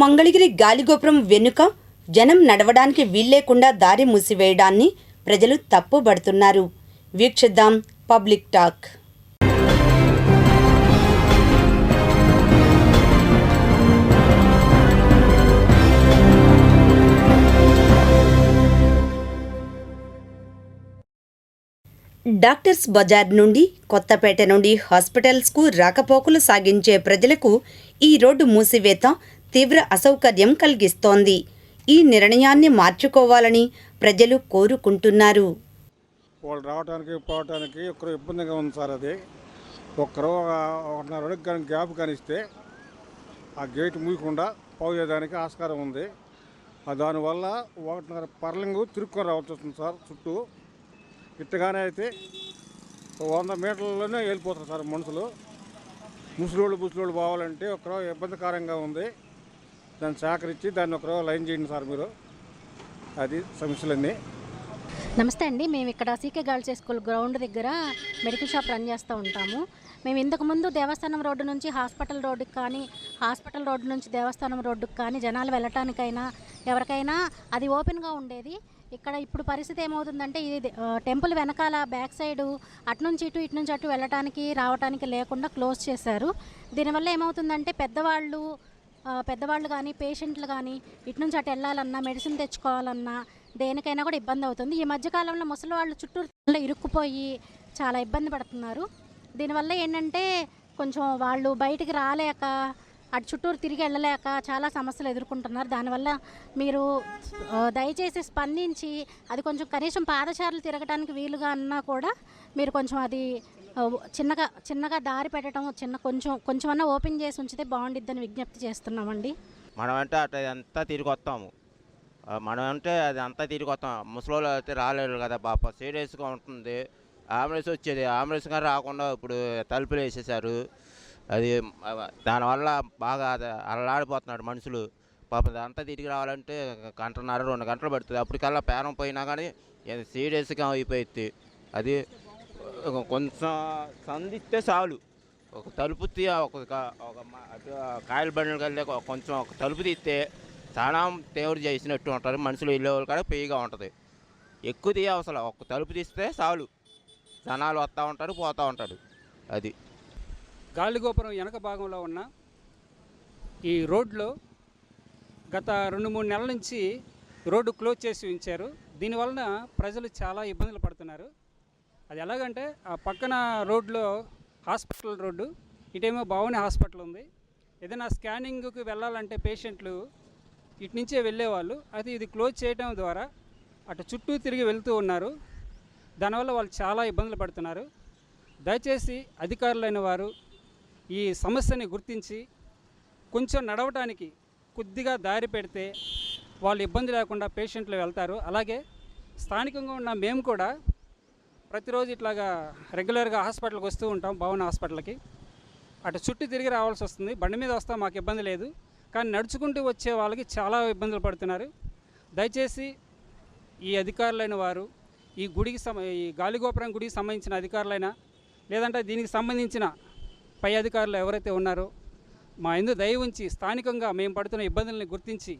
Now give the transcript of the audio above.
మంగళగిరి గాలిగోపురం వెనుక జనం నడవడానికి వీల్లేకుండా దారి మూసివేయడాన్ని ప్రజలు తప్పుబడుతున్నారు. వీక్షిద్దాం పబ్లిక్ టాక్. డాక్టర్స్ బజార్ నుండి కొత్తపేట నుండి హాస్పిటల్స్కు రాకపోకలు సాగించే ప్రజలకు ఈ రోడ్డు మూసివేత తీవ్ర అసౌకర్యం కలిగిస్తోంది. ఈ నిర్ణయాన్ని మార్చుకోవాలని ప్రజలు కోరుకుంటున్నారు. వాళ్ళు రావడానికి పోవడానికి ఒక్కరు ఇబ్బందిగా ఉంది సార్. అది ఒక్కరు 1.5 అడుగు కానీ గ్యాప్ కానిస్తే ఆ గేట్ మూయకుండా పోయేదానికి ఆస్కారం ఉంది. దానివల్ల 1.5 పర్లింగు తిరుక్కొని రావాల్సి వస్తుంది సార్. చుట్టూ ఇట్టగానే అయితే 100 మీటర్లలోనే వెళ్ళిపోతారు సార్ మనుషులు. ముసలోళ్ళు పోవాలంటే ఒకరో ఇబ్బందికరంగా ఉంది. దాన్ని సహకరించి దాన్ని ఒకరో లైన్ చేయండి సార్ మీరు. అది సమస్యలన్నీ. నమస్తే అండి. మేము ఇక్కడ సీకే గర్ల్స్ స్కూల్ గ్రౌండ్ దగ్గర మెడికల్ షాప్ రన్ చేస్తూ ఉంటాము. మేము ఇంతకుముందు దేవస్థానం రోడ్డు నుంచి హాస్పిటల్ రోడ్డుకి కానీ, హాస్పిటల్ రోడ్డు నుంచి దేవస్థానం రోడ్డుకి కానీ జనాలు వెళ్ళటానికైనా ఎవరికైనా అది ఓపెన్గా ఉండేది. ఇక్కడ ఇప్పుడు పరిస్థితి ఏమవుతుందంటే ఇది టెంపుల్ వెనకాల బ్యాక్ సైడు అటు నుంచి అటు వెళ్ళటానికి రావడానికి లేకుండా క్లోజ్ చేశారు. దీనివల్ల ఏమవుతుందంటే పెద్దవాళ్ళు కానీ పేషెంట్లు కానీ ఇటు నుంచి అటు వెళ్ళాలన్నా, మెడిసిన్ తెచ్చుకోవాలన్నా దేనికైనా కూడా ఇబ్బంది అవుతుంది. ఈ మధ్యకాలంలో ముసలి వాళ్ళు చుట్టూ ఇరుక్కుపోయి చాలా ఇబ్బంది పడుతున్నారు. దీనివల్ల ఏంటంటే కొంచెం వాళ్ళు బయటికి రాలేక అటు చుట్టూరు తిరిగి వెళ్ళలేక చాలా సమస్యలు ఎదుర్కొంటున్నారు. దానివల్ల మీరు దయచేసి స్పందించి అది కొంచెం కనీసం పాదచారులు తిరగడానికి వీలుగా అన్నా కూడా మీరు కొంచెం అది చిన్నగా దారి పెట్టడం కొంచెమన్నా ఓపెన్ చేసి ఉంచితే బాగుండిద్దని విజ్ఞప్తి చేస్తున్నామండి. మనం అంటే అటు అంతా తిరిగి వస్తాము. అది అంతా తిరిగి వస్తాం. ముసలోళ్ళు అయితే రాలేరు కదా పాప, సీరియస్గా ఉంటుంది. అంబులెన్స్ వచ్చేది, అంబులెన్స్ కానీ రాకుండా ఇప్పుడు తలుపులు వేసేసారు. అది దానివల్ల బాగా అల్లాడిపోతున్నాడు మనుషులు. పాపం అంతా తిరిగి రావాలంటే 1.5-2 గంటలు పడుతుంది. అప్పటికల్లా పేరం పోయినా కానీ సీరియస్గా అయిపోయింది. అది కొంచెం సంధిస్తే చాలు, ఒక తలుపు ఒక కాయల బండ్లు కలిసి కొంచెం ఒక తలుపు తీస్తే చాలా తేవరు చేసినట్టు ఉంటారు. మనుషులు వెళ్ళేవాళ్ళు కూడా పెయిగా ఉంటుంది. ఎక్కువ తీయ అవసరం, ఒక తలుపు తీస్తే చాలు, జనాలు వస్తూ ఉంటారు పోతూ ఉంటారు. అది గాలిగోపురం వెనక భాగంలో ఉన్న ఈ రోడ్లో గత 2-3 నెలల నుంచి రోడ్డు క్లోజ్ చేసి ఉంచారు. దీనివలన ప్రజలు చాలా ఇబ్బందులు పడుతున్నారు. అది ఎలాగంటే ఆ పక్కన రోడ్లో హాస్పిటల్ రోడ్డు, ఇటేమో భవానీ హాస్పిటల్ ఉంది. ఏదైనా స్కానింగ్కి వెళ్ళాలంటే పేషెంట్లు ఇటు నుంచే వెళ్ళేవాళ్ళు. అయితే ఇది క్లోజ్ చేయడం ద్వారా అటు చుట్టూ తిరిగి వెళ్తూ ఉన్నారు. దానివల్ల వాళ్ళు చాలా ఇబ్బందులు పడుతున్నారు. దయచేసి అధికారులైన వారు ఈ సమస్యని గుర్తించి కొంచెం నడవటానికి కొద్దిగా దారి పెడితే వాళ్ళు ఇబ్బంది లేకుండా పేషెంట్లు వెళ్తారు. అలాగే స్థానికంగా ఉన్న మేము కూడా ప్రతిరోజు ఇట్లాగా రెగ్యులర్గా హాస్పిటల్కి వస్తూ ఉంటాం. భవన్ హాస్పిటల్కి అటు చుట్టూ తిరిగి రావాల్సి వస్తుంది. బండి మీద వస్తాం, మాకు ఇబ్బంది లేదు. కానీ నడుచుకుంటూ వచ్చే వాళ్ళకి చాలా ఇబ్బందులు పడుతున్నారు. దయచేసి ఈ అధికారులైన వారు ఈ గాలిగోపురం గుడికి సంబంధించిన అధికారులైనా, లేదంటే దీనికి సంబంధించిన పై అధికారులు ఎవరైతే ఉన్నారో మా యందు దయ ఉంచి స్థానికంగా మేము పడుతున్న ఇబ్బందుల్ని గుర్తించి